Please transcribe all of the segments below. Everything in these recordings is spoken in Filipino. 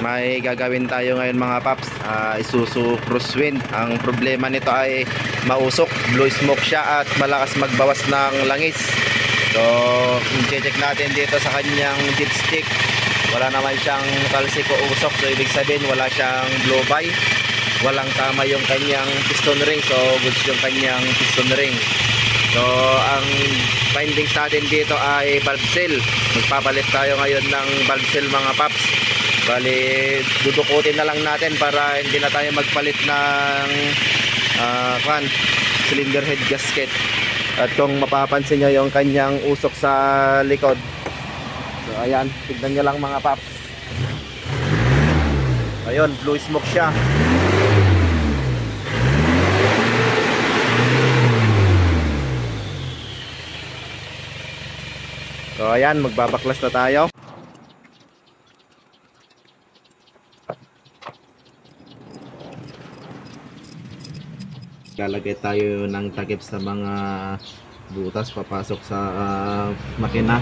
May gagawin tayo ngayon mga paps, Isuzu Crosswind. Ang problema nito ay mausok, blue smoke siya at malakas magbawas ng langis. So i-check natin dito sa kanyang dipstick, wala naman siyang talsik o usok. So ibig sabihin wala siyang blow by, walang tama yung kanyang piston ring. So goods yung kanyang piston ring. So ang findings natin dito ay valve seal. Magpapalit tayo ngayon ng valve seal mga paps. Bali dudukutin na lang natin para hindi na tayo magpalit ng cylinder head gasket. At kung mapapansin nyo yung kanyang usok sa likod, so ayan, tignan nyo lang mga paps. Ayun, blue smoke siya. So ayan, magbabaklas na tayo. Lalagay tayo ng takip sa mga butas papasok sa makina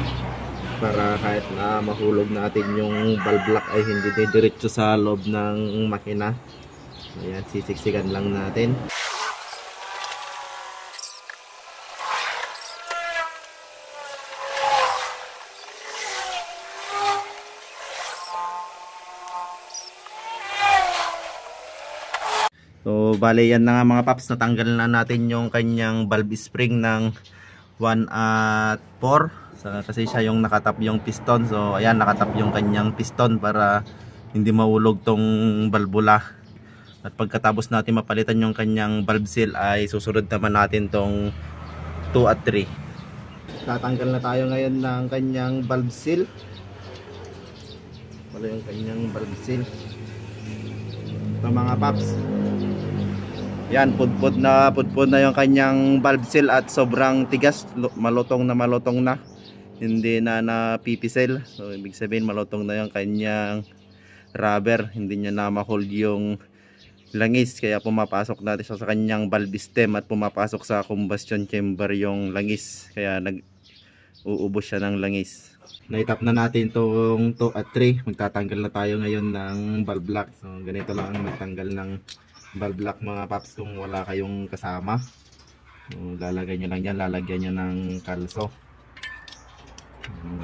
para kahit na mahulog natin yung valve lock ay hindi diretso sa loob ng makina. Ayan, sisiksikan lang natin. So bale yan na nga mga paps, natanggal na natin yung kanyang valve spring ng 1 at 4 kasi siya yung nakatap yung piston. So ayan, nakatap yung kanyang piston para hindi mahulog tong valvula. At pagkatapos natin mapalitan yung kanyang valve seal ay susunod naman natin tong 2 at 3. Tatanggal na tayo ngayon ng kanyang valve seal. Wala yung kanyang valve seal. Ito mga paps, yan, pudpud na yung kanyang valve seal at sobrang tigas, malutong na, hindi na napipisel. So ibig sabihin malutong na yung kanyang rubber, hindi niya na ma-hold yung langis, kaya pumapasok natin sa kanyang valve stem at pumapasok sa combustion chamber yung langis, kaya nag-uubos siya ng langis. Naitap na natin itong 2 at 3. Magtatanggal na tayo ngayon ng valve lock. So ganito lang ang magtanggal ng valve lock mga paps kung wala kayong kasama. So, lalagay nyo lang dyan, lalagyan nyo ng kalso.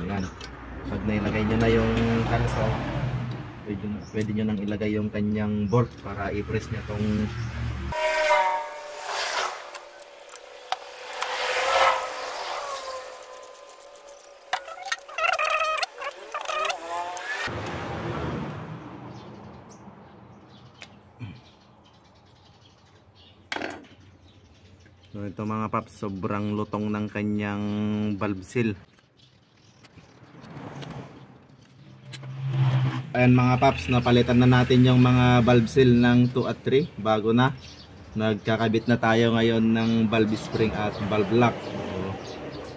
Ayan. Pag nailagay nyo na yung kalso, pwede nyo nang ilagay yung kanyang bolt para i-press nyo itong So ito mga paps, sobrang lutong ng kanyang valve seal. Ayan mga paps, napalitan na natin yung mga valve seal ng 2 at 3 bago na. Nagkakabit na tayo ngayon ng valve spring at valve lock. So,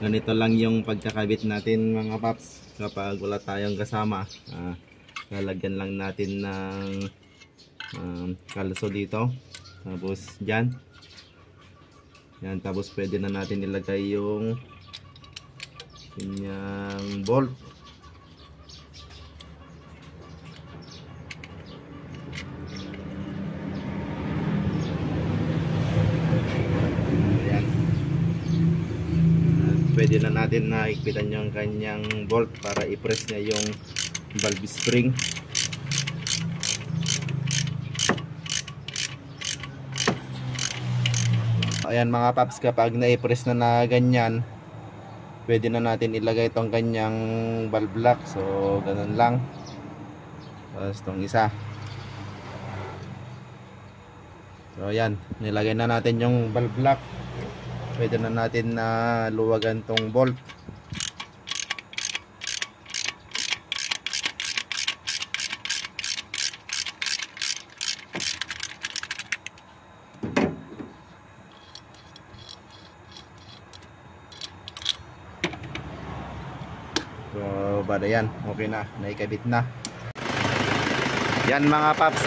ganito lang yung pagkakabit natin mga paps kapag wala tayong kasama. Lalagyan lang natin ng kalso dito, tapos dyan. Yan, tapos pwede na natin ilagay yung kanyang bolt. Ayan. Pwede na natin na ikpitan yung kanyang bolt para i-press niya yung valve spring. Ayan mga paps, kapag na-press na ganyan, pwede na natin ilagay itong kanyang valve lock. So ganun lang. Tapos itong isa. So ayan, nilagay na natin yung valve lock. Pwede na natin na luwagan itong bolt. So bada yan, okay na, naikabit na. Yan mga paps,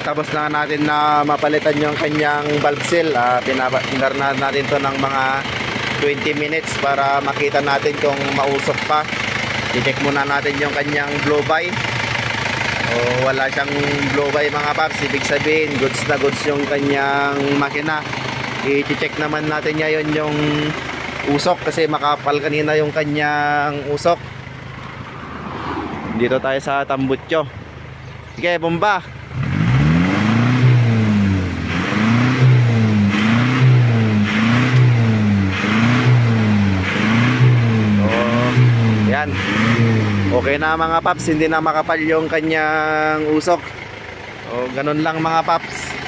tapos na natin na mapalitan yung kanyang valve seal. Pinar na natin to ng mga 20 minutes para makita natin kung mausok pa. I-check muna natin yung kanyang blow by. So O wala siyang blow by mga paps, ibig sabihin goods na goods yung kanyang makina. I-check naman natin ngayon yung usok kasi makapal kanina yung kanyang usok. Dito tayo sa tambutso. Sige, bomba. Yan. Okay na mga paps, hindi na makapal yung kanyang usok. O ganun lang mga paps.